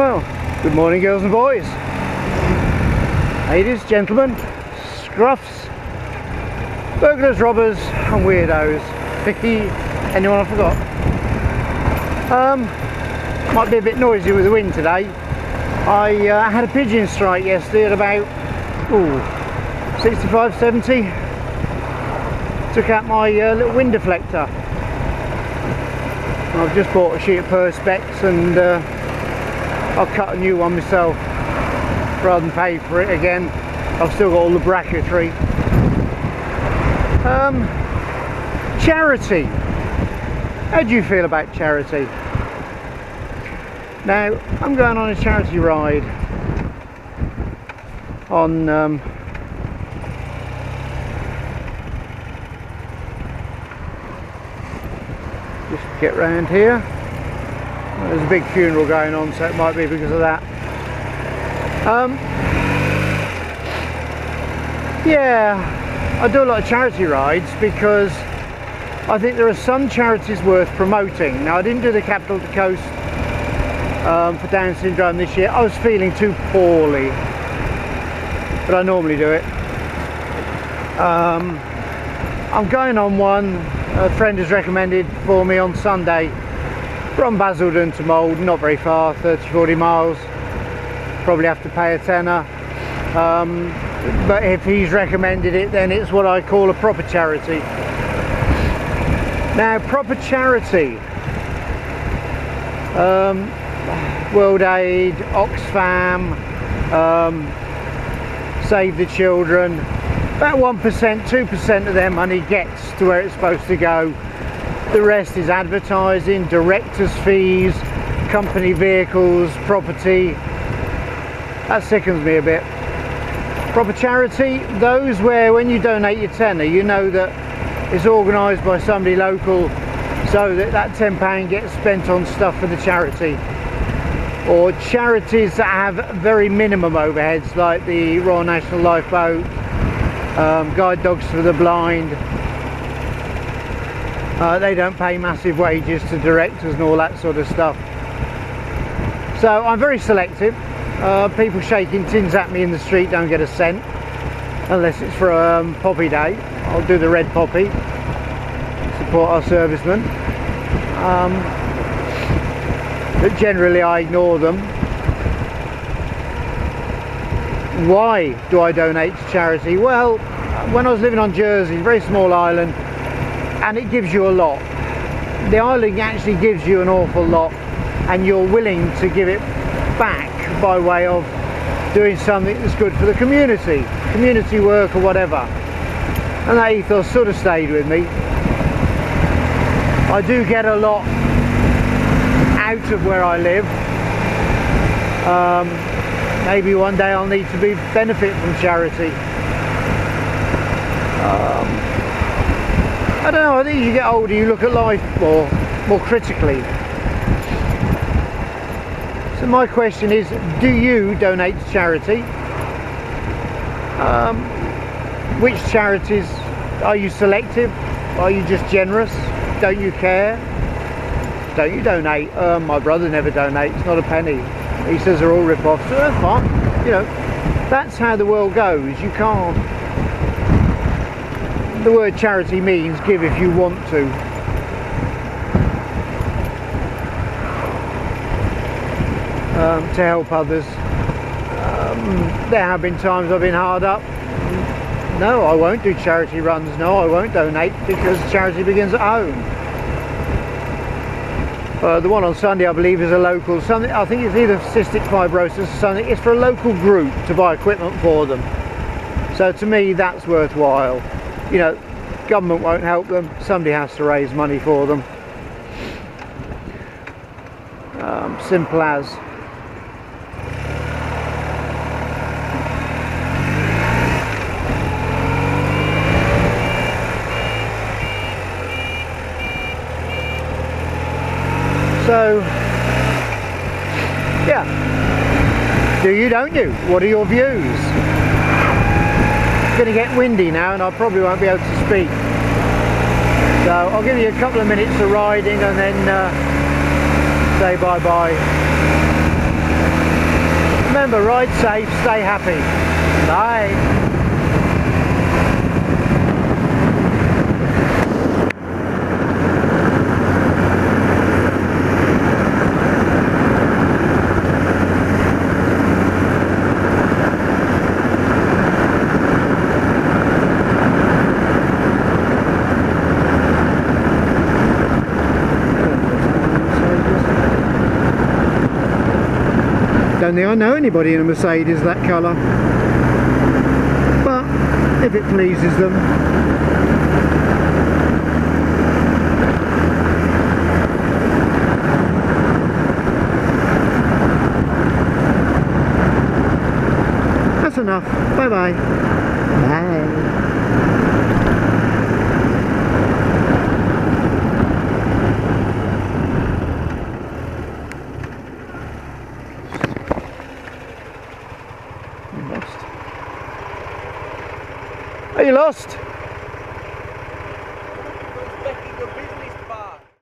Well, good morning girls and boys, ladies, gentlemen, scruffs, burglars, robbers and weirdos. Anyone I forgot? Might be a bit noisy with the wind today. I had a pigeon strike yesterday at about 65, 70. Took out my little wind deflector. I've just bought a sheet of perspex and I'll cut a new one myself rather than pay for it again. I've still got all the bracketry. Charity. How do you feel about charity? Now, I'm going on a charity ride on just get round here. There's a big funeral going on, so it might be because of that. Yeah, I do a lot of charity rides because I think there are some charities worth promoting. Now, I didn't do the Capital to Coast for Down syndrome this year. I was feeling too poorly, but I normally do it. I'm going on one a friend has recommended for me on Sunday from Basildon to Mould, not very far, 30-40 miles. Probably have to pay a tenner, but if he's recommended it, then it's what I call a proper charity. Now, proper charity, World Aid, Oxfam, Save the Children, about 1%, 2% of their money gets to where it's supposed to go. The rest is advertising, directors' fees, company vehicles, property. That sickens me a bit. Proper charity, those where when you donate your tenner, you know that it's organised by somebody local, so that that £10 gets spent on stuff for the charity. Or charities that have very minimum overheads, like the Royal National Lifeboat, Guide Dogs for the Blind. They don't pay massive wages to directors and all that sort of stuff. So I'm very selective. People shaking tins at me in the street don't get a cent, unless it's for Poppy Day. I'll do the red poppy, support our servicemen. But generally I ignore them. Why do I donate to charity? Well, when I was living on Jersey, a very small island, and it gives you a lot. The island actually gives you an awful lot, and you're willing to give it back by way of doing something that's good for the community work or whatever. And that ethos sort of stayed with me. I do get a lot out of where I live. Maybe one day I'll need to benefit from charity. I don't know, I think as you get older you look at life more critically. So my question is, do you donate to charity? Which charities? Are you selective? Are you just generous? Don't you care? Don't you donate? My brother never donates, not a penny. He says they're all rip-offs. So that's fine. You know, that's how the world goes. You can't. The word charity means give if you want to. To help others. There have been times I've been hard up. No, I won't do charity runs. No, I won't donate, because charity begins at home. The one on Sunday, I believe, is a local, something. I think it's either cystic fibrosis or something. It's for a local group to buy equipment for them. So to me, that's worthwhile. You know, government won't help them. Somebody has to raise money for them. Simple as. So, yeah, do you, don't you? What are your views? It's going to get windy now and I probably won't be able to speak. So I'll give you a couple of minutes of riding and then say bye-bye. remember, ride safe, stay happy. Bye. Don't think I know anybody in a Mercedes that colour, but if it pleases them. That's enough. Bye bye. Bye. Are you lost?